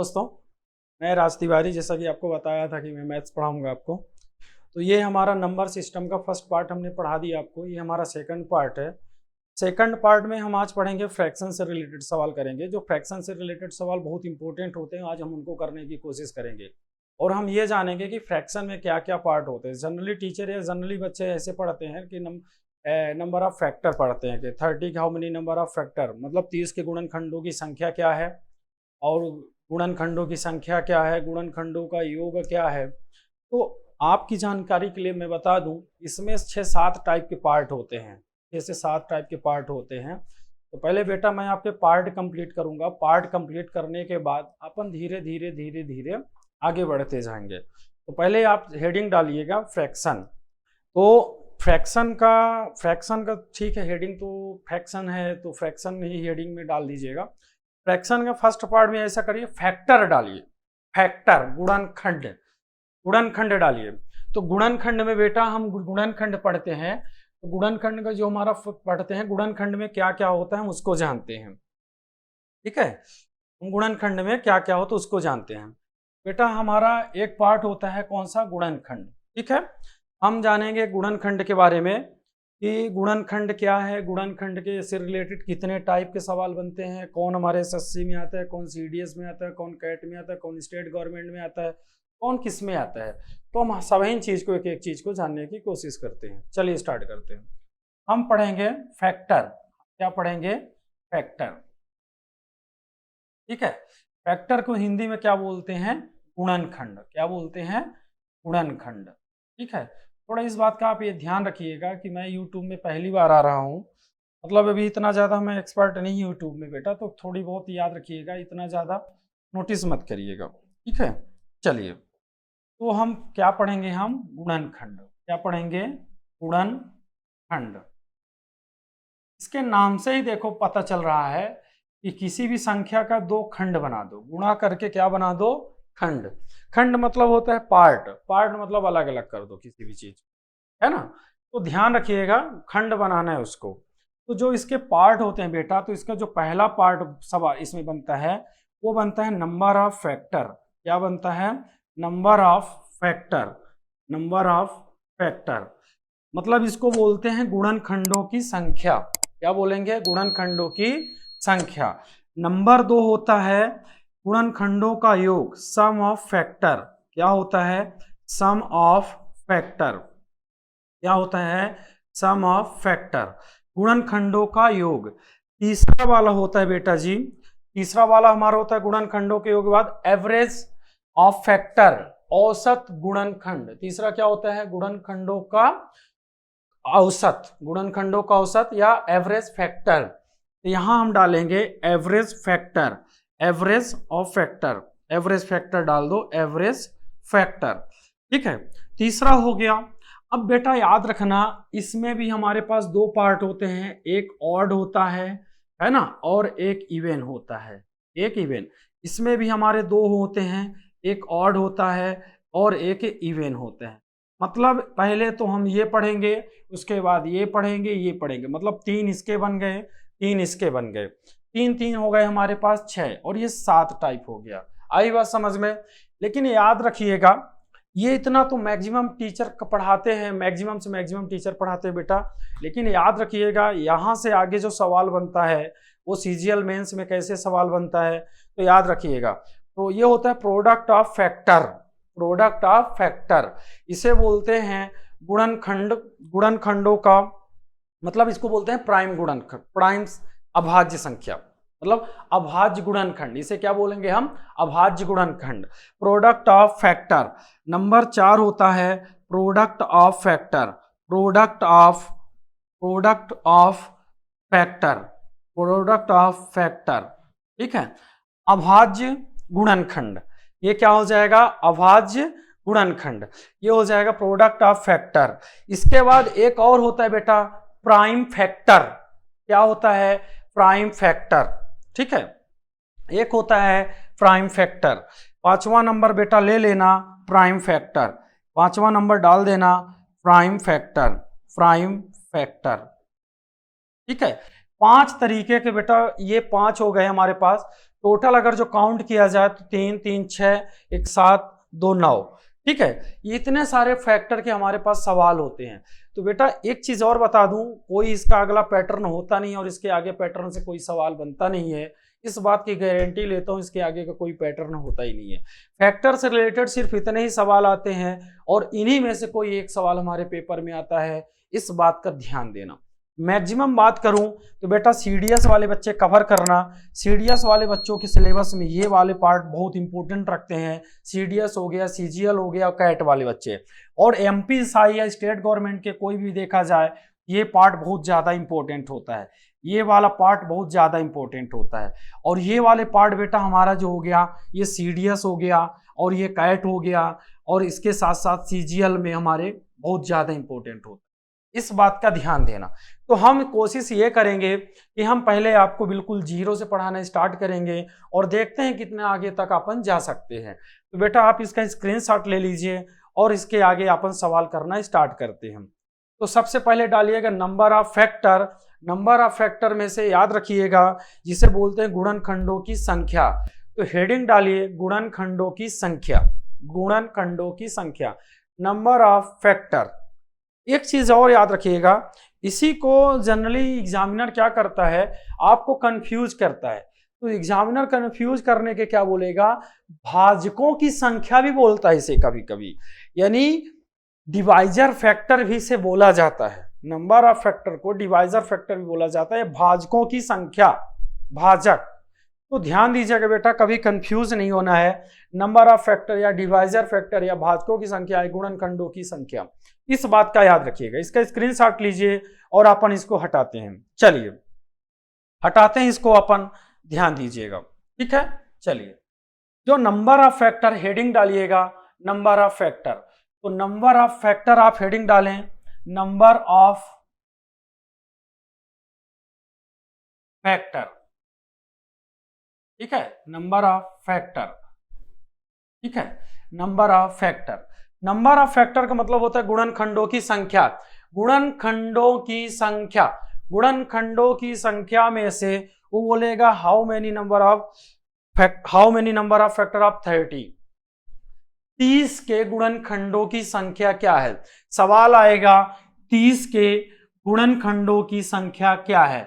दोस्तों, मैं राज तिवारी। जैसा कि आपको बताया था कि मैं मैथ्स पढ़ाऊंगा आपको, तो ये हमारा नंबर सिस्टम का फर्स्ट पार्ट हमने पढ़ा दिया आपको। ये हमारा सेकंड पार्ट है। सेकंड पार्ट में हम आज पढ़ेंगे फ्रैक्शन से रिलेटेड सवाल करेंगे। जो फ्रैक्शन से रिलेटेड सवाल बहुत इंपॉर्टेंट होते हैं, आज हम उनको करने की कोशिश करेंगे। और हम ये जानेंगे कि फ्रैक्शन में क्या क्या पार्ट होते हैं। जनरली टीचर या जनरली बच्चे ऐसे पढ़ते हैं कि नंबर ऑफ फैक्टर पढ़ते हैं कि 30 how many number of factor, मतलब 30 के गुणनखंडों की संख्या क्या है और गुणनखंडों की संख्या क्या है, गुणनखंडों का योग क्या है। तो आपकी जानकारी के लिए मैं बता दूं, इसमें 6-7 टाइप के पार्ट होते हैं। 6 से 7 टाइप के पार्ट होते हैं। तो पहले बेटा मैं आपके पार्ट कंप्लीट करूंगा। पार्ट कंप्लीट करने के बाद अपन धीरे धीरे धीरे धीरे आगे बढ़ते जाएंगे। तो पहले आप हेडिंग डालिएगा फ्रैक्शन। तो फ्रैक्शन का ठीक है, हेडिंग तो फ्रैक्शन है तो फ्रैक्शन ही हेडिंग में डाल दीजिएगा। फ्रैक्शन का फर्स्ट पार्ट में ऐसा करिए, फैक्टर डालिए। फैक्टर गुणनखंड, गुणनखंड डालिए। तो गुणनखंड में बेटा हम गुणनखंड पढ़ते हैं, तो गुणनखंड का जो हमारा पढ़ते हैं, गुणनखंड में क्या क्या होता है हम उसको जानते हैं। ठीक है, गुणनखंड में क्या क्या होता है उसको जानते हैं। बेटा हमारा एक पार्ट होता है कौन सा, गुणनखंड। ठीक है, हम जानेंगे गुणनखंड के बारे में कि गुणनखंड क्या है, गुणनखंड के से रिलेटेड कितने टाइप के सवाल बनते हैं, कौन हमारे एसएससी में आता है, कौन सीडीएस में आता है, कौन कैट में आता है, कौन स्टेट गवर्नमेंट में आता है, कौन किस में आता है। तो हम सभी चीज को एक एक चीज को जानने की कोशिश करते हैं। चलिए स्टार्ट करते हैं। हम पढ़ेंगे फैक्टर। क्या पढ़ेंगे, फैक्टर। ठीक है, फैक्टर को हिंदी में क्या बोलते हैं, गुणनखंड। क्या बोलते हैं, गुणनखंड। ठीक है, थोड़ा इस बात का आप ये ध्यान रखिएगा कि मैं यूट्यूब में पहली बार आ रहा हूँ, मतलब अभी इतना ज़्यादा मैं एक्सपर्ट नहीं यूट्यूब में बेटा, तो थोड़ी बहुत याद रखिएगा, इतना ज़्यादा नोटिस मत करिएगा। ठीक है, चलिए तो हम क्या पढ़ेंगे, हम गुणनखंड। क्या पढ़ेंगे, गुणनखंड। इसके नाम से ही देखो पता चल रहा है कि किसी भी संख्या का 2 खंड बना दो, गुणा करके क्या बना दो, खंड। खंड मतलब होता है पार्ट, पार्ट मतलब अलग अलग कर दो किसी भी चीज, है ना। तो ध्यान रखिएगा, खंड बनाना है उसको। तो जो इसके पार्ट होते हैं बेटा, तो इसका जो पहला पार्ट सवाल इसमें बनता है वो बनता है नंबर ऑफ फैक्टर। क्या बनता है, number of factor. Number of factor मतलब इसको बोलते हैं गुणनखंडों की संख्या। क्या बोलेंगे, गुणनखंडों की संख्या। नंबर 2 होता है गुणनखंडों का योग, सम ऑफ फैक्टर। क्या होता है, सम ऑफ फैक्टर। क्या होता है, सम ऑफ फैक्टर, गुणनखंडों का योग। तीसरा वाला होता है बेटा जी, तीसरा वाला हमारा होता है गुणनखंडों के योग के बाद एवरेज ऑफ फैक्टर, औसत गुणनखंड। तीसरा क्या होता है, गुणनखंडों का औसत, गुणनखंडों का औसत या एवरेज फैक्टर। तो यहां हम डालेंगे average factor, average of factor, average factor डाल दो, एवरेज फैक्टर। ठीक है, तीसरा हो गया। अब बेटा याद रखना, इसमें भी हमारे पास 2 पार्ट होते हैं, एक ऑड होता है ना, और एक इवन होता है। एक इवन, इसमें भी हमारे 2 होते हैं, एक ऑड होता है और एक इवन होते हैं। मतलब पहले तो हम ये पढ़ेंगे, उसके बाद ये पढ़ेंगे, ये पढ़ेंगे, मतलब 3 इसके बन गए, 3 इसके बन गए, 3 हो गए हमारे पास 6, और ये 7 टाइप हो गया। आई बात समझ में। लेकिन याद रखिएगा, ये इतना तो मैक्सिमम टीचर पढ़ाते हैं, मैक्सिमम से मैक्सिमम टीचर पढ़ाते हैं बेटा। लेकिन याद रखिएगा, यहाँ से आगे जो सवाल बनता है वो सीजीएल मेंस में कैसे सवाल बनता है, तो याद रखिएगा। तो ये होता है product of factor, product of factor. इसे बोलते हैं गुणनखंड, गुणनखंडों का मतलब इसको बोलते हैं प्राइम गुणनखंड, प्राइम अभाज्य संख्या, मतलब अभाज्य गुणनखंड। इसे क्या बोलेंगे हम, अभाज्य गुणनखंड। Product of factor. नंबर 4 होता है product of factor, product of factor, product of factor. ठीक है, अभाज्य गुणनखंड, ये क्या हो जाएगा, अभाज्य गुणनखंड, ये हो जाएगा प्रोडक्ट ऑफ फैक्टर। इसके बाद एक और होता है बेटा प्राइम फैक्टर। क्या होता है, प्राइम फैक्टर। ठीक है, एक होता है प्राइम फैक्टर। 5वां नंबर बेटा ले लेना, प्राइम फैक्टर, 5वां नंबर डाल देना, प्राइम फैक्टर, प्राइम फैक्टर। ठीक है, 5 तरीके के बेटा, ये 5 हो गए हमारे पास टोटल। अगर जो काउंट किया जाए तो 3 3 6 1 7 2 9, ठीक है। ये इतने सारे फैक्टर के हमारे पास सवाल होते हैं। तो बेटा एक चीज और बता दूं, कोई इसका अगला पैटर्न होता नहीं और इसके आगे पैटर्न से कोई सवाल बनता नहीं है। इस बात की गारंटी लेता हूं, इसके आगे का कोई पैटर्न होता ही नहीं है। फैक्टर से रिलेटेड सिर्फ इतने ही सवाल आते हैं और इन्हीं में से कोई एक सवाल हमारे पेपर में आता है, इस बात का ध्यान देना। मैक्सिमम बात करूं तो बेटा सीडीएस वाले बच्चे कवर करना। सीडीएस वाले बच्चों के सिलेबस में ये वाले पार्ट बहुत इंपॉर्टेंट रखते हैं। सीडीएस हो गया, सीजीएल हो गया, कैट वाले बच्चे, और एमपी साई या स्टेट गवर्नमेंट के कोई भी देखा जाए, ये पार्ट बहुत ज्यादा इंपॉर्टेंट होता है। ये वाला पार्ट बहुत ज्यादा इंपॉर्टेंट होता है। और ये वाले पार्ट बेटा हमारा जो हो गया, ये सीडीएस हो गया और ये कैट हो गया, और इसके साथ साथ सीजीएल में हमारे बहुत ज्यादा इंपॉर्टेंट होता है। इस बात का ध्यान देना। तो हम कोशिश ये करेंगे कि हम पहले आपको बिल्कुल जीरो से पढ़ाना स्टार्ट करेंगे और देखते हैं कितने आगे तक अपन जा सकते हैं। तो बेटा आप इसका स्क्रीनशॉट ले लीजिए और इसके आगे अपन सवाल करना स्टार्ट करते हैं। तो सबसे पहले डालिएगा number of factor. Number of factor में से याद रखिएगा जिसे बोलते हैं गुणनखंडों की संख्या। तो हेडिंग डालिए गुणनखंडों की संख्या, गुणनखंडों की संख्या, नंबर ऑफ फैक्टर। एक चीज और याद रखिएगा, इसी को जनरली एग्जामिनर क्या करता है, आपको कंफ्यूज करता है। तो एग्जामिनर कंफ्यूज करने के क्या बोलेगा, भाजकों की संख्या भी बोलता है इसे कभी कभी, यानी डिवाइजर फैक्टर भी से बोला जाता है। नंबर ऑफ फैक्टर को डिवाइजर फैक्टर भी बोला जाता है, भाजकों की संख्या, भाजक। तो ध्यान दीजिएगा बेटा, कभी कंफ्यूज नहीं होना है। नंबर ऑफ फैक्टर या डिवाइजर फैक्टर या भाजकों की संख्या, गुणनखंडों की संख्या, इस बात का याद रखिएगा। इसका स्क्रीनशॉट लीजिए और अपन इसको हटाते हैं। चलिए हटाते हैं इसको, अपन ध्यान दीजिएगा, ठीक है। चलिए जो नंबर ऑफ फैक्टर, हेडिंग डालिएगा नंबर ऑफ फैक्टर। तो नंबर ऑफ फैक्टर आप हेडिंग डालें नंबर ऑफ फैक्टर, ठीक है, नंबर ऑफ फैक्टर, ठीक है, number of factor. Number of factor का मतलब होता है गुणनखंडों की संख्या। गुणनखंडों की संख्या, गुणनखंडों की संख्या में से वो बोलेगा how many number of factor of 30। 30 के गुणनखंडों की संख्या क्या है, सवाल आएगा 30 के गुणनखंडों की संख्या क्या है,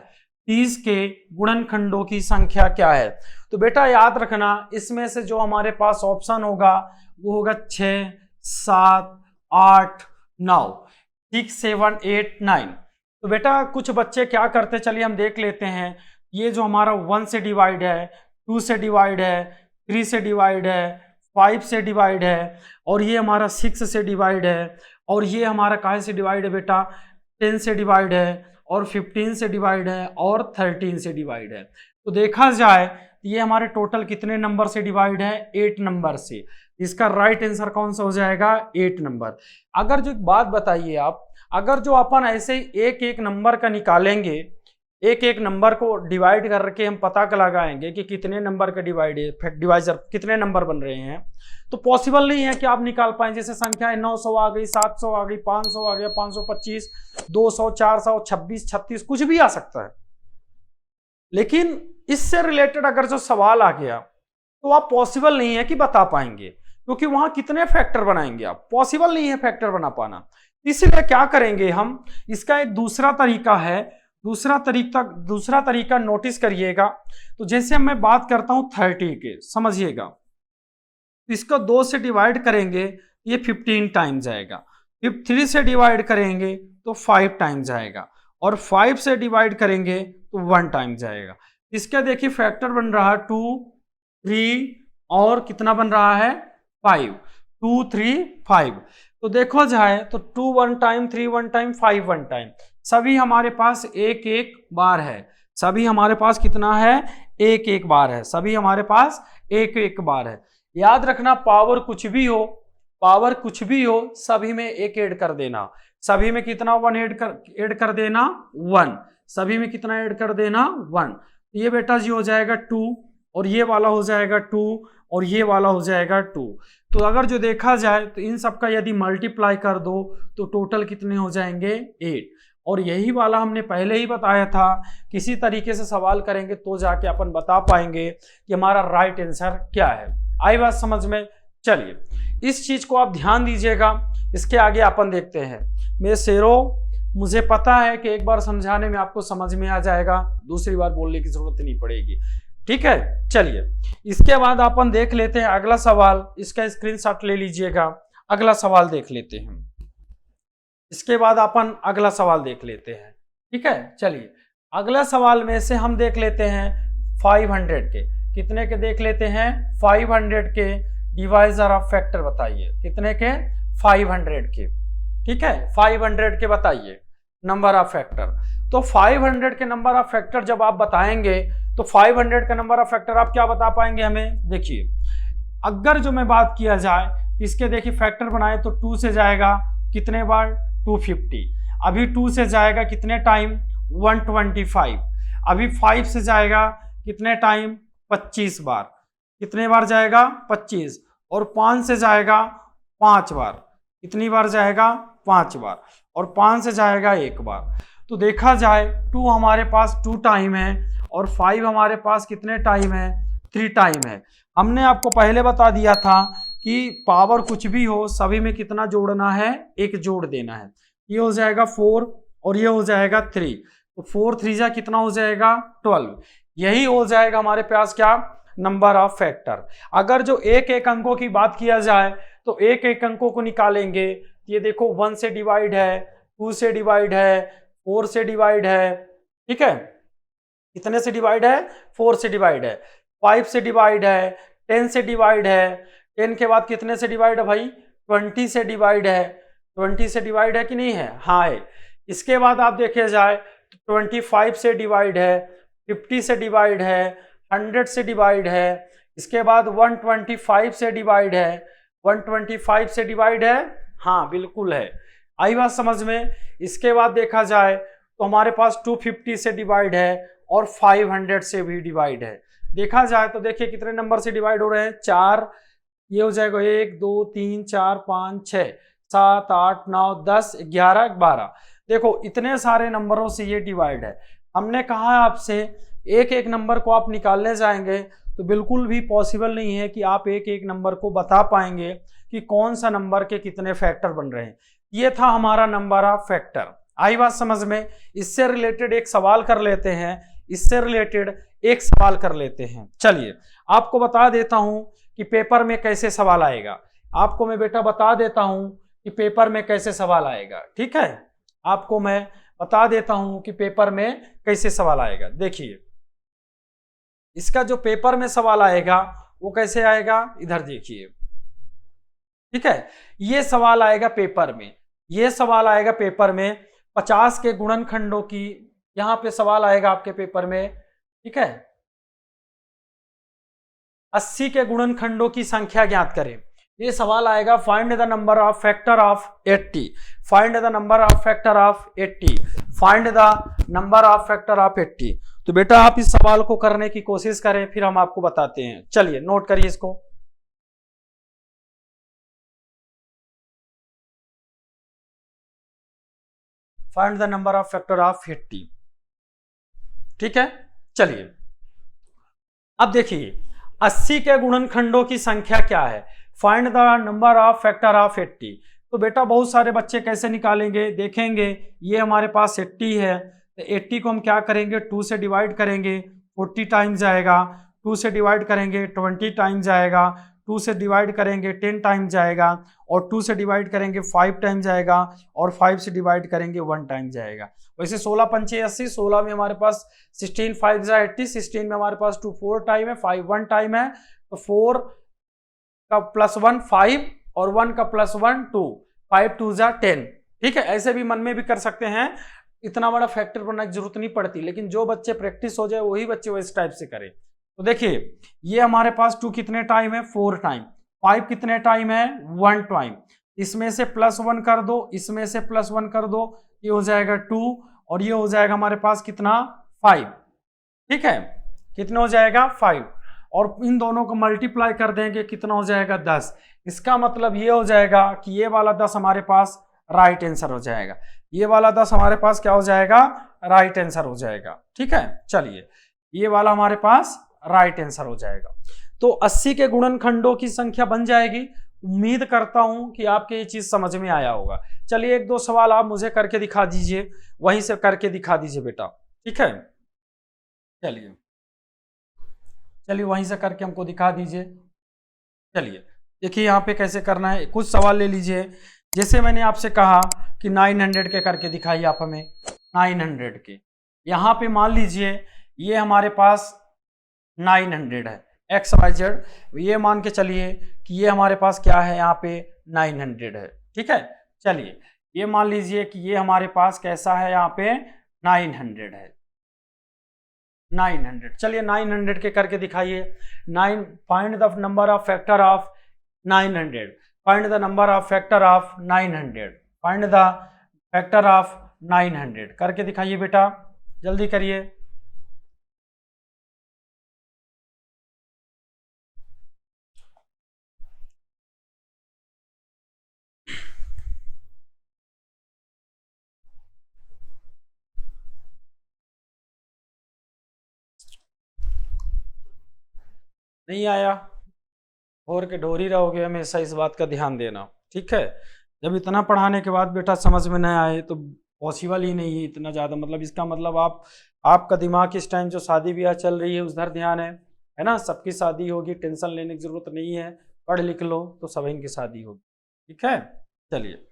30 के गुणनखंडों की संख्या क्या है। तो बेटा याद रखना, इसमें से जो हमारे पास ऑप्शन होगा वो होगा 6 7 8 9, 6 7 8 9। तो बेटा कुछ बच्चे क्या करते, चलिए हम देख लेते हैं। ये जो हमारा 1 से डिवाइड है, 2 से डिवाइड है, 3 से डिवाइड है, 5 से डिवाइड है, और ये हमारा 6 से डिवाइड है, और ये हमारा काहे से डिवाइड है बेटा, 10 से डिवाइड है, और 15 से डिवाइड है, और 13 से डिवाइड है। तो देखा जाए ये हमारे टोटल कितने नंबर से डिवाइड है, 8 नंबर से। इसका राइट आंसर कौन सा हो जाएगा, 8 नंबर। अगर जो एक बात बताइए आप, अगर जो अपन ऐसे एक एक नंबर का निकालेंगे, एक एक नंबर को डिवाइड करके हम पता लगाएंगे कि कितने नंबर का डिवाइजर कितने नंबर बन रहे हैं, तो पॉसिबल नहीं है कि आप निकाल पाए। जैसे संख्या 900 आ गई, 700 आ गई, 500 आ गया, 525, 200, 400, 26, 36, कुछ भी आ सकता है। लेकिन इससे रिलेटेड अगर जो सवाल आ गया तो आप पॉसिबल नहीं है कि बता पाएंगे, क्योंकि वहां कितने फैक्टर बनाएंगे आप, पॉसिबल नहीं है फैक्टर बना पाना। इसलिए क्या करेंगे हम, इसका एक दूसरा तरीका है, दूसरा तरीका नोटिस करिएगा। तो जैसे मैं बात करता हूं 30 के, समझिएगा, इसको 2 से डिवाइड करेंगे ये 15 टाइम्स जाएगा, 3 से डिवाइड करेंगे तो 5 टाइम्स जाएगा, और 5 से डिवाइड करेंगे तो 1 टाइम जाएगा। इसका देखिए फैक्टर बन रहा है 2 3 और कितना बन रहा है 5, 2 3 5। तो देखो जाए तो 2 1 टाइम, 3 1 टाइम, 5 1 टाइम, सभी हमारे पास एक एक बार है। सभी हमारे पास कितना है, एक एक बार है, सभी हमारे पास एक एक बार है। याद रखना पावर कुछ भी हो, पावर कुछ भी हो, सभी में एक ऐड कर देना। सभी में कितना 1 ऐड कर देना 1, सभी में कितना ऐड कर देना 1। ये बेटा जी हो जाएगा 2, और ये वाला हो जाएगा 2, और ये वाला हो जाएगा 2। तो अगर जो देखा जाए तो इन सब का यदि मल्टीप्लाई कर दो तो टोटल कितने हो जाएंगे 8। और यही वाला हमने पहले ही बताया था, किसी तरीके से सवाल करेंगे तो जाके अपन बता पाएंगे कि हमारा राइट आंसर क्या है। आई बात समझ में? चलिए इस चीज को आप ध्यान दीजिएगा। इसके आगे अपन देखते हैं। मेरे शेरों, मुझे पता है कि एक बार समझाने में आपको समझ में आ जाएगा, दूसरी बार बोलने की जरूरत नहीं पड़ेगी, ठीक है। चलिए इसके बाद अपन देख लेते हैं अगला सवाल। इसका स्क्रीनशॉट ले लीजिएगा। अगला सवाल देख लेते हैं। इसके बाद अपन अगला सवाल देख लेते हैं, ठीक है। चलिए अगला सवाल में से हम देख लेते हैं 500 के, कितने के देख लेते हैं, 500 के डिवाइजर ऑफ फैक्टर बताइए। कितने के? 500 के, ठीक है। 500 के बताइए नंबर ऑफ फैक्टर। तो 500 के नंबर ऑफ फैक्टर जब आप बताएंगे तो 500 का नंबर ऑफ फैक्टर आप क्या बता पाएंगे हमें? देखिए अगर जो मैं बात किया जाए तो इसके देखिए फैक्टर बनाए तो 2 से जाएगा कितने बार? 250। अभी 2 से जाएगा कितने टाइम? 125। अभी 5 से जाएगा कितने टाइम? 25 बार। कितने बार जाएगा? 25। और 5 से जाएगा 5 बार। कितनी बार जाएगा? 5 बार। और 5 से जाएगा 1 बार। तो देखा जाए 2 हमारे पास 2 टाइम है और 5 हमारे पास कितने टाइम है? 3 टाइम है। हमने आपको पहले बता दिया था कि पावर कुछ भी हो सभी में कितना जोड़ना है? 1 जोड़ देना है। ये हो जाएगा 4 और ये हो जाएगा 3। तो 4 3 जा कितना हो जाएगा? 12। यही हो जाएगा हमारे पास क्या? Number of factor. अगर जो एक एक अंकों की बात किया जाए तो एक एक अंकों को निकालेंगे। ये देखो 1 से डिवाइड है, 2 से डिवाइड है, 4 से डिवाइड है, ठीक है। कितने से डिवाइड है? 4 से डिवाइड है। 5 से डिवाइड है, 10 से डिवाइड है। 10 के बाद कितने से डिवाइड है भाई? 20 से डिवाइड है। 20 से डिवाइड है कि नहीं है? हाँ है। इसके बाद आप देखे जाए तो 25 से डिवाइड है, 50 से डिवाइड है, 100 से डिवाइड है। इसके बाद 125 से डिवाइड है। 125 से डिवाइड है, हाँ बिल्कुल है। आई बात समझ में? इसके बाद देखा जाए तो हमारे पास 250 से डिवाइड है और 500 से भी डिवाइड है। देखा जाए तो देखिए कितने नंबर से डिवाइड हो रहे हैं? 4। ये हो जाएगा 1 2 3 4 5 6 7 8 9 10 11 12। देखो इतने सारे नंबरों से ये डिवाइड है। हमने कहा आपसे एक एक नंबर को आप निकालने जाएंगे तो बिल्कुल भी पॉसिबल नहीं है कि आप एक एक नंबर को बता पाएंगे कि कौन सा नंबर के कितने फैक्टर बन रहे हैं। ये था हमारा नंबर ऑफ फैक्टर। आई बात समझ में? इससे रिलेटेड एक सवाल कर लेते हैं। चलिए आपको बता देता हूं कि पेपर में कैसे सवाल आएगा। आपको मैं बेटा बता देता हूं कि पेपर में कैसे सवाल आएगा, ठीक है। आपको मैं बता देता हूं कि पेपर में कैसे सवाल आएगा। देखिए इसका जो पेपर में सवाल आएगा वो कैसे आएगा, इधर देखिए, ठीक है। ये सवाल आएगा पेपर में, ये सवाल आएगा पेपर में 50 के गुणनखंडों की, यहां पे सवाल आएगा आपके पेपर में, ठीक है। 80 के गुणनखंडों की संख्या ज्ञात करें। ये सवाल आएगा find the number of factor of 80, find the number of factor of 80, find the number of factor of 80। तो बेटा आप इस सवाल को करने की कोशिश करें, फिर हम आपको बताते हैं। चलिए नोट करिए इसको। Find the number of factor of 80, ठीक है। चलिए अब देखिए 80 के गुणनखंडों की संख्या क्या है, find the number of factor of 80। तो बेटा बहुत सारे बच्चे कैसे निकालेंगे, देखेंगे ये हमारे पास 80 है तो 80 को हम क्या करेंगे, 2 से डिवाइड करेंगे, 40 टाइम्स जाएगा। 2 से डिवाइड करेंगे 20 टाइम्स जाएगा। 2 से डिवाइड करेंगे 10 टाइम्स जाएगा। और 2 से डिवाइड करेंगे 5 टाइम्स जाएगा। और 5 से डिवाइड करेंगे 1 टाइम जाएगा। वैसे 16 पंचे 80, 16 में हमारे पास 16 5 जा 80, 16 में हमारे पास 2 4 टाइम है, 5 1 टाइम है। तो 4 का प्लस 1 5 और 1 का प्लस 1 2, 5 2 जा 10, ठीक है। ऐसे भी मन में भी कर सकते हैं, इतना बड़ा फैक्टर बनने की जरूरत नहीं पड़ती, लेकिन जो बच्चे प्रैक्टिस हो जाए वही बच्चे इस टाइप से करें। तो देखिए ये हमारे पास 2 कितने टाइम है, 4 टाइम। 5 कितने टाइम है, 1 टाइम। इसमें से प्लस 1 कर दो, इसमें से प्लस 1 कर दो, ये हो जाएगा 2 और ये हो जाएगा हमारे पास कितना, 5, ठीक है। कितना हो जाएगा, 5। और इन दोनों को मल्टीप्लाई कर देंगे, कितना हो जाएगा, 10। इसका मतलब ये हो जाएगा कि ये वाला 10 हमारे पास राइट आंसर हो जाएगा। ये वाला 10 हमारे पास क्या हो जाएगा, राइट आंसर हो जाएगा। ठीक है, चलिए ये वाला हमारे पास राइट आंसर हो जाएगा। तो 80 के गुणनखंडों की संख्या बन जाएगी। उम्मीद करता हूं कि आपके ये चीज समझ में आया होगा। चलिए एक दो सवाल आप मुझे करके दिखा दीजिए, वहीं से करके दिखा दीजिए बेटा। ठीक है, चलिए चलिए वहीं से करके हमको दिखा दीजिए। चलिए देखिए यहाँ पे कैसे करना है, कुछ सवाल ले लीजिए। जैसे मैंने आपसे कहा कि 900 के करके दिखाइए आप हमें, 900 के। यहाँ पे मान लीजिए ये हमारे पास 900 है, एक्स वाई जेड, ये मान के चलिए कि ये हमारे पास क्या है, यहाँ पे 900 है। ठीक है, चलिए ये मान लीजिए कि ये हमारे पास कैसा है, यहाँ पे 900 है, 900। चलिए 900 के करके दिखाइए। 9 find the number of factor of 900, find the number of factor of 900, find the factor of 900 करके दिखाइए बेटा, जल्दी करिए। नहीं आया, और के ढोरी रहोगे हमेशा, इस बात का ध्यान देना। ठीक है, जब इतना पढ़ाने के बाद बेटा समझ में न आए तो पॉसिबल ही नहीं है इतना ज़्यादा। मतलब इसका मतलब आपका दिमाग इस टाइम जो शादी ब्याह चल रही है उधर ध्यान है ना। सबकी शादी होगी, टेंशन लेने की जरूरत नहीं है, पढ़ लिख लो तो सब इनकी शादी होगी। ठीक है, चलिए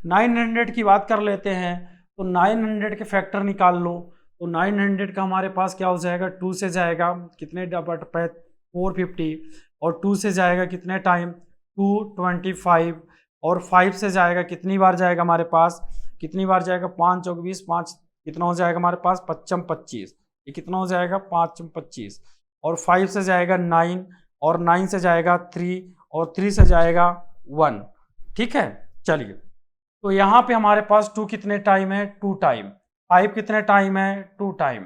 900 की बात कर लेते हैं। तो 900 के फैक्टर निकाल लो। तो 900 का हमारे पास क्या हो जाएगा, 2 से जाएगा कितने 450, और 2 से जाएगा कितने टाइम 225, और 5 से जाएगा कितनी बार जाएगा हमारे पास, कितनी बार जाएगा 5 चौक 20, 5 कितना हो जाएगा हमारे पास 5 25, ये कितना हो जाएगा 5 25, और 5 से जाएगा 9, और 9 से जाएगा 3, और 3 से जाएगा 1। ठीक है, चलिए तो यहाँ पे हमारे पास 2 कितने टाइम है, 2 टाइम, 5 कितने टाइम है, 2 टाइम।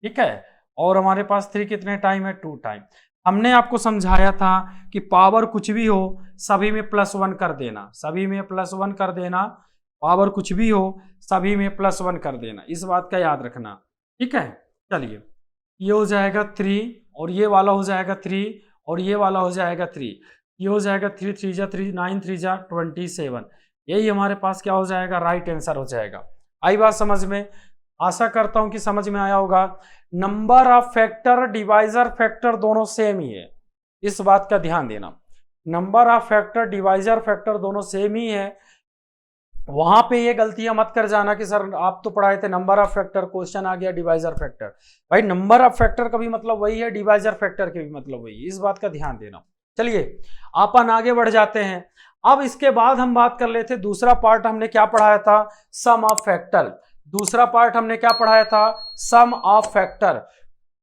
ठीक है, और हमारे पास 3 कितने टाइम है, 2 टाइम। हमने आपको समझाया था कि पावर कुछ भी हो सभी में +1 कर देना, सभी में +1 कर देना, पावर कुछ भी हो सभी में +1 कर देना, इस बात का याद रखना। ठीक है, चलिए ये हो जाएगा 3, और ये वाला हो जाएगा 3, और ये वाला हो जाएगा 3, ये हो जाएगा 3 3 जा 3, 9 3 जा 27। यही हमारे पास क्या हो जाएगा, राइट आंसर हो जाएगा। आई बात समझ में, आशा करता हूं कि समझ में आया होगा। Number of factor divisor factor दोनों सेम ही है, इस बात का ध्यान देना। Number of factor divisor factor दोनों सेम ही है। वहां पे ये गलतियां मत कर जाना कि सर आप तो पढ़ाए थे नंबर ऑफ फैक्टर, क्वेश्चन आ गया डिवाइजर फैक्टर। भाई नंबर ऑफ फैक्टर का भी मतलब वही है, डिवाइजर फैक्टर के भी मतलब वही है, इस बात का ध्यान देना। चलिए अपन आगे बढ़ जाते हैं। अब इसके बाद हम बात कर लेते, दूसरा पार्ट हमने क्या पढ़ाया था, सम ऑफ फैक्टर। दूसरा पार्ट हमने क्या पढ़ाया था, सम ऑफ फैक्टर,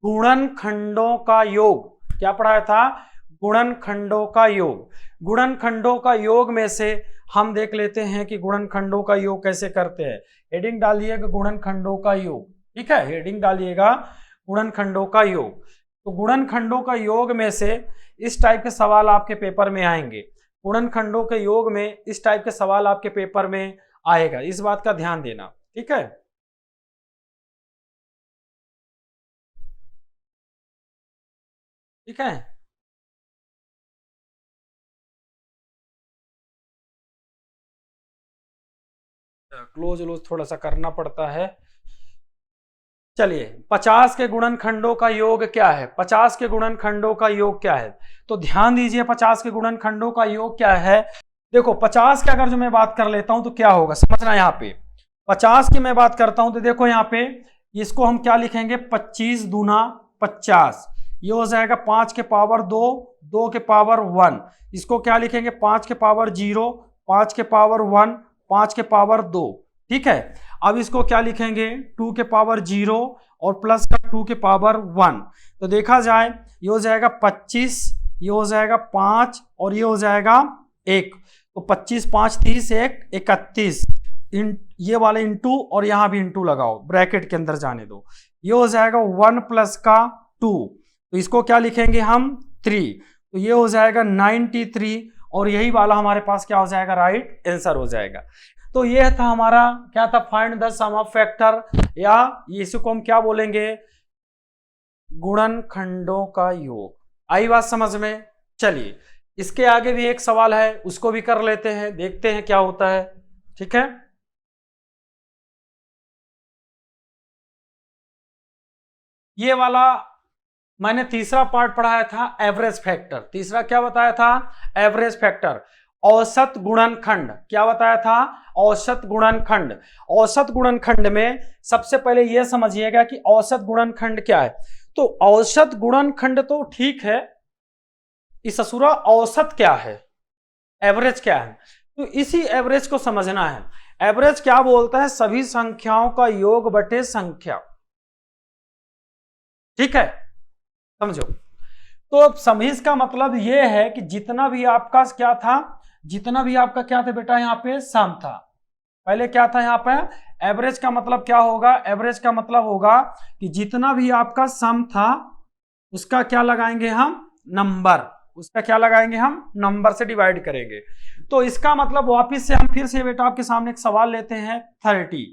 गुणनखंडों का योग। क्या पढ़ाया था, गुणनखंडों का योग। गुणनखंडों का योग में से हम देख लेते हैं कि गुणनखंडों का योग कैसे करते हैं। हेडिंग डालिएगा गुणनखंडों का योग। ठीक है, हेडिंग डालिएगा गुणनखंडों का योग। तो गुणनखंडों का योग में से इस टाइप के सवाल आपके पेपर में आएंगे। गुणनखंडों के योग में इस टाइप के सवाल आपके पेपर में आएगा, इस बात का ध्यान देना। ठीक है, ठीक है, क्लोज थोड़ा सा करना पड़ता है। चलिए 50 के गुणनखंडों का योग क्या है, 50 के गुणनखंडों का योग क्या है, तो ध्यान दीजिए 50 के गुणनखंडों का योग क्या है। देखो 50 के अगर जो मैं बात कर लेता हूं तो क्या होगा, समझना। यहाँ पे 50 की मैं बात करता हूं तो देखो यहाँ पे इसको हम क्या लिखेंगे, 25 दूना 50, ये हो जाएगा 5 के पावर 2, 2 के पावर 1। इसको क्या लिखेंगे, 5 के पावर 0, 5 के पावर 1, 5 के पावर 2। ठीक है, अब इसको क्या लिखेंगे, 2 के पावर 0 और प्लस का 2 के पावर 1। तो देखा जाए ये हो जाएगा 25, ये हो जाएगा 5, और ये हो जाएगा 1। तो 25 5 30 1 31, ये वाले इंटू और यहां भी इंटू लगाओ, ब्रैकेट के अंदर जाने दो। ये हो जाएगा 1 प्लस का 2, तो इसको क्या लिखेंगे हम 3, तो ये हो जाएगा 93, और यही वाला हमारे पास क्या हो जाएगा, राइट आंसर हो जाएगा। तो ये था हमारा क्या था, find the sum of factor, या इसी को हम क्या बोलेंगे, गुणनखंडों का योग। आई बात समझ में। चलिए इसके आगे भी एक सवाल है, उसको भी कर लेते हैं, देखते हैं क्या होता है। ठीक है, ये वाला मैंने तीसरा पार्ट पढ़ाया था, एवरेज फैक्टर। तीसरा क्या बताया था, एवरेज फैक्टर, औसत गुणनखंड। क्या बताया था, औसत गुणनखंड। औसत गुणनखंड में सबसे पहले यह समझिएगा कि औसत गुणनखंड क्या है। तो औसत गुणनखंड तो ठीक है, इस असुरा औसत क्या है, एवरेज क्या है, तो इसी एवरेज को समझना है। एवरेज क्या बोलता है, सभी संख्याओं का योग बटे संख्या। ठीक है, समझो। तो अब समीज का मतलब यह है कि जितना भी आपका क्या था, जितना भी आपका क्या था बेटा, यहां पे सम था। पहले क्या था यहां पे, एवरेज का मतलब क्या होगा, एवरेज का मतलब होगा कि जितना भी आपका सम था उसका क्या लगाएंगे हम, नंबर। उसका क्या लगाएंगे हम, नंबर से डिवाइड करेंगे। तो इसका मतलब वापिस से हम फिर से बेटा आपके सामने एक सवाल लेते हैं 30।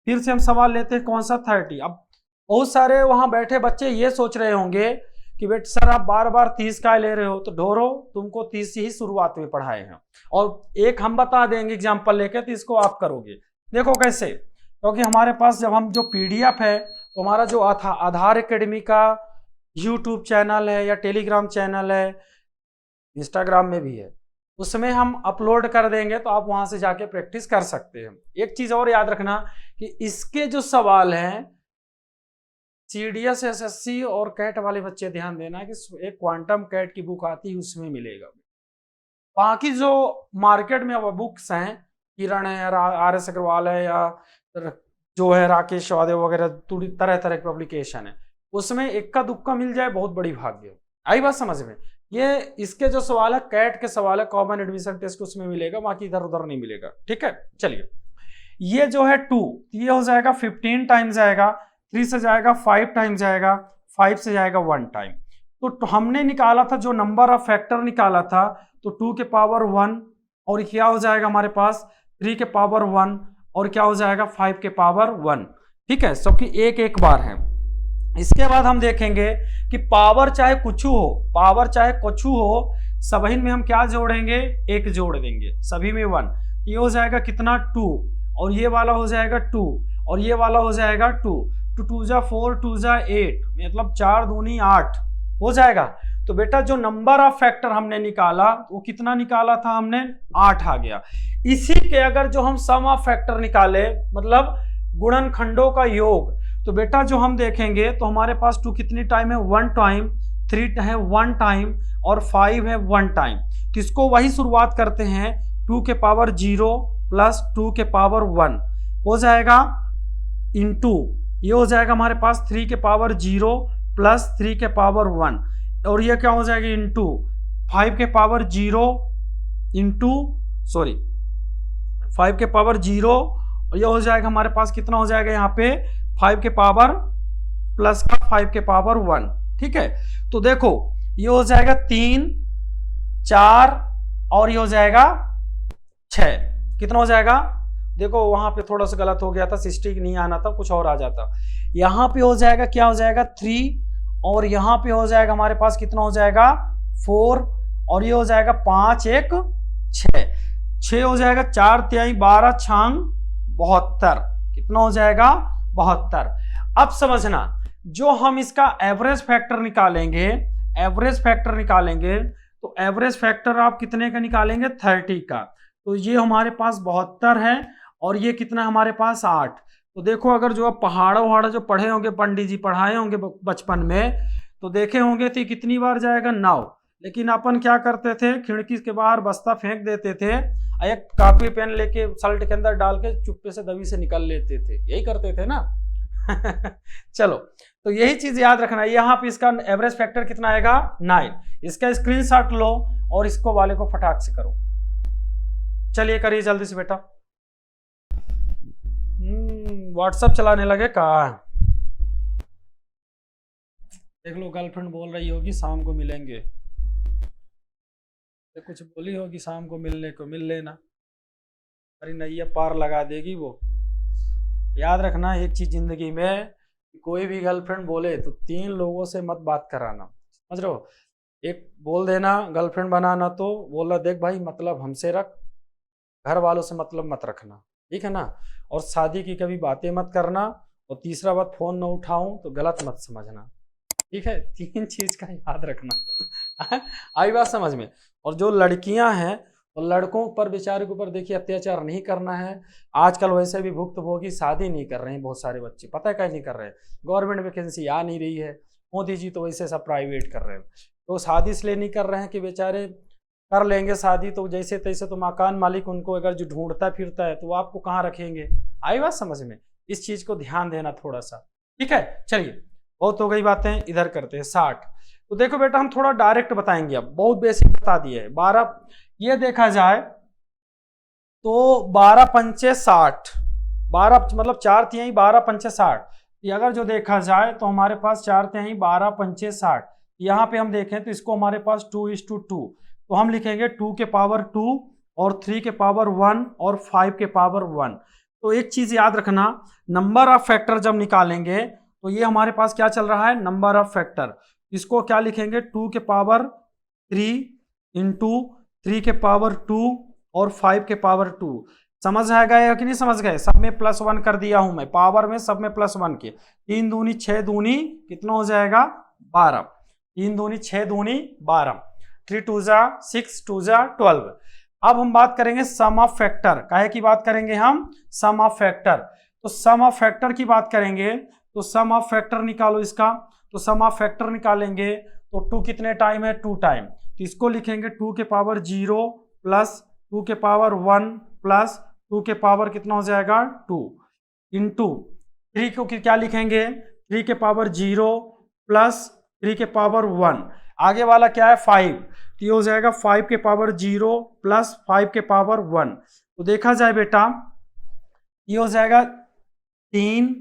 फिर से हम सवाल लेते हैं कौन सा, 30। अब बहुत सारे वहां बैठे बच्चे ये सोच रहे होंगे कि बेटा सर आप बार बार 30 का ले रहे हो, तो ढोरो तुमको 30 ही शुरुआत में पढ़ाए हैं, और एक हम बता देंगे एग्जाम्पल लेके, तो इसको आप करोगे। देखो कैसे, क्योंकि हमारे पास जब हम जो पीडीएफ है, तो हमारा जो आधार एकेडमी का यूट्यूब चैनल है या टेलीग्राम चैनल है, इंस्टाग्राम में भी है, उसमें हम अपलोड कर देंगे, तो आप वहां से जाके प्रैक्टिस कर सकते हैं। एक चीज और याद रखना कि इसके जो सवाल हैं, सीडीएस एसएससी और कैट वाले बच्चे ध्यान देना कि एक क्वांटम कैट की बुक आती है, उसमें मिलेगा। बाकी जो मार्केट में अब बुक्स हैं, किरण है, आर एस अग्रवाल है, या जो है राकेश वादेव वगैरह, तरह तरह के पब्लिकेशन है, उसमें इक्का दुक्का मिल जाए, बहुत बड़ी भाग्य। आई बात समझ में। ये इसके जो सवाल है, कैट के सवाल है, कॉमन एडमिशन टेस्ट उसमें मिलेगा, बाकी इधर उधर नहीं मिलेगा। ठीक है, चलिए ये जो है 2, ये हो जाएगा 15 टाइम्स आएगा, 3 से जाएगा 5 टाइम्स जाएगा, 5 से जाएगा 1 टाइम। तो हमने निकाला था जो नंबर ऑफ फैक्टर निकाला था, तो 2 के पावर 1, और क्या हो जाएगा हमारे पास 3 के पावर 1, और क्या हो जाएगा 5 के पावर 1। ठीक है, सबकी एक एक बार है। इसके बाद हम देखेंगे कि पावर चाहे कुछ हो, पावर चाहे कुछ हो, सभी में हम क्या जोड़ेंगे, एक जोड़ देंगे, सभी में 1। ये हो जाएगा कितना 2, और ये वाला हो जाएगा 2, और ये वाला हो जाएगा 2। 2 जा 4, 2 जा 8, मतलब 4 दूनी 8 हो जाएगा। तो बेटा जो नंबर ऑफ फैक्टर हमने निकाला, वो कितना निकाला था हमने, 8 आ गया। इसी के अगर जो हम सम ऑफ फैक्टर निकाले, मतलब गुणनखंडों का योग, तो बेटा जो हम देखेंगे तो हमारे पास 2 कितनी टाइम है, 1 टाइम, 3 है 1 टाइम, और 5 है 1 टाइम। तो इसको वही शुरुआत करते हैं, 2 के पावर 0 प्लस 2 के पावर 1 हो जाएगा इंटू, ये हो जाएगा हमारे पास 3 के पावर 0 प्लस 3 के पावर 1, और ये क्या हो जाएगा इंटू 5 के पावर 0 इंटू 5 के पावर 0, और ये हो जाएगा हमारे पास कितना हो जाएगा यहाँ पे 5 के पावर प्लस का 5 के पावर 1। ठीक है, तो देखो ये हो जाएगा 3, 4, और ये हो जाएगा 6। कितना हो जाएगा, देखो वहां पे थोड़ा सा गलत हो गया था, 60 नहीं आना था, कुछ और आ जाता। यहां पे हो जाएगा क्या हो जाएगा 3, और यहां पे हो जाएगा हमारे पास कितना हो जाएगा 4, और ये हो जाएगा 5 1 6 हो जाएगा, 4 तिहाई 12 छांग 72। कितना हो जाएगा 72। अब समझना, जो हम इसका एवरेज फैक्टर निकालेंगे, एवरेज फैक्टर निकालेंगे, तो एवरेज फैक्टर आप कितने का निकालेंगे, 30 का। तो ये हमारे पास 72 है, और ये कितना हमारे पास 8। तो देखो अगर जो आप पहाड़ा जो पढ़े होंगे, पंडित जी पढ़ाए होंगे बचपन में, तो देखे होंगे तो कितनी बार जाएगा 9। लेकिन अपन क्या करते थे, खिड़की के बाहर बस्ता फेंक देते थे, एक कॉपी पेन लेके शर्ट के अंदर डाल के चुप्पे से दबी से निकल लेते थे, यही करते थे ना। चलो, तो यही चीज याद रखना है। यहाँ पे इसका एवरेज फैक्टर कितना आएगा 9। इसका स्क्रीनशॉट लो और इसको वाले को फटाक से करो। चलिए करिए जल्दी से बेटा। व्हाट्सएप चलाने लगे कहा, देख लो गर्लफ्रेंड बोल रही होगी शाम को मिलेंगे, तो कुछ बोली होगी शाम को मिलने को, मिल लेना। अरे नैया पार लगा देगी वो। याद रखना एक चीज जिंदगी में, कोई भी गर्लफ्रेंड बोले तो 3 लोगों से मत बात कराना, समझ रहे हो। एक बोल देना गर्लफ्रेंड बनाना तो बोला देख भाई मतलब हमसे रख, घर वालों से मतलब मत रखना, ठीक है ना। और शादी की कभी बातें मत करना, और तीसरा बात फोन न उठाऊं तो गलत मत समझना, ठीक है। 3 चीज का याद रखना। आई बात समझ में। और जो लड़कियां हैं और लड़कों पर बेचारे के ऊपर देखिए अत्याचार नहीं करना है। आजकल वैसे भी भुक्तभोगी शादी नहीं कर रहे हैं बहुत सारे बच्चे, पता है क्या नहीं कर रहे हैं, गवर्नमेंट वैकेंसी आ नहीं रही है, मोदी जी तो वैसे सब प्राइवेट कर रहे हैं। तो शादी इसलिए नहीं कर रहे हैं कि बेचारे कर लेंगे शादी तो जैसे तैसे तो मकान मालिक उनको अगर जो ढूंढता फिरता है तो वो आपको कहाँ रखेंगे। आई बात समझ में, इस चीज को ध्यान देना थोड़ा सा, ठीक है। चलिए बहुत हो गई बातें, इधर करते हैं 60। तो देखो बेटा हम थोड़ा डायरेक्ट बताएंगे, अब बहुत बेसिक बता दिए है। 12 ये देखा जाए तो 12 पंचे 60, 12 मतलब 4 तिहाई 12 पंचे 60। ये अगर जो देखा जाए तो हमारे पास 4 तिहाई 12 पंचे 60। यहाँ पे हम देखें तो इसको हमारे पास 2:2, तो हम लिखेंगे 2 के पावर 2 और 3 के पावर 1 और 5 के पावर 1। तो एक चीज याद रखना, नंबर ऑफ फैक्टर जब निकालेंगे तो ये हमारे पास क्या चल रहा है, नंबर ऑफ फैक्टर। इसको क्या लिखेंगे 2 के पावर 3 इंटू 3 के पावर 2 और 5 के पावर 2। समझ आ गया कि नहीं समझ गए, सब में +1 कर दिया हूं मैं, पावर में सब में +1 के। 3 दूनी 6 दूनी कितना हो जाएगा 12, 3 दूनी 6 दूनी 12, 3 2 जा 6 2 जा 12। अब हम बात करेंगे सम ऑफ फैक्टर, काहे की बात करेंगे हम, सम ऑफ फैक्टर। तो सम ऑफ फैक्टर की बात करेंगे तो सम ऑफ फैक्टर निकालो इसका, तो सम ऑफ फैक्टर निकालेंगे तो 2 कितने टाइम है 2 टाइम, तो इसको लिखेंगे 2 के पावर 0 प्लस 2 के पावर 1 प्लस 2 के पावर कितना हो जाएगा 2 इंटू 3 को क्या लिखेंगे 3 के पावर 0 प्लस 3 के पावर 1, आगे वाला क्या है 5, तो ये हो जाएगा 5 के पावर 0 प्लस 5 के पावर 1। तो देखा जाए बेटा ये हो जाएगा 3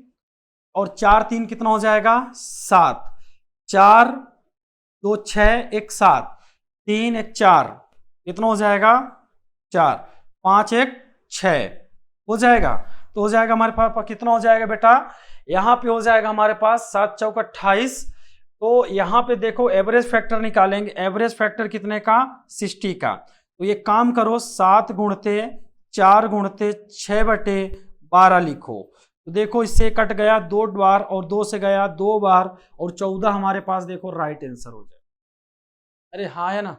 और 4 3 कितना हो जाएगा 7, 4 2 6 1 7, 3 1 4 कितना हो जाएगा 4, 5 1 6 हो जाएगा। तो हो जाएगा हमारे पास कितना हो जाएगा बेटा, यहाँ पे हो जाएगा हमारे पास 7 चौका 28। तो यहाँ पे देखो एवरेज फैक्टर निकालेंगे, एवरेज फैक्टर कितने का 60 का। तो ये काम करो 7 गुणते 4 गुणते 6/12 लिखो, तो देखो इससे कट गया 2 बार और 2 से गया 2 बार और 14 हमारे पास देखो राइट आंसर हो जाए। अरे हाँ है ना,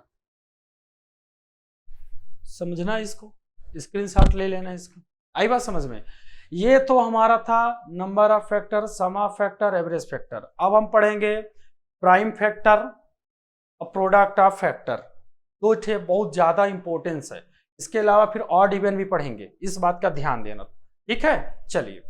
समझना इसको, स्क्रीनशॉट ले लेना इसको, आई बात समझ में। ये तो हमारा था number of factor, sum of factor, average factor. अब हम पढ़ेंगे प्राइम फैक्टर और प्रोडक्ट ऑफ फैक्टर, दो थे बहुत ज्यादा इंपॉर्टेंस है। इसके अलावा फिर ऑड इवन भी पढ़ेंगे, इस बात का ध्यान देना, ठीक है। चलिए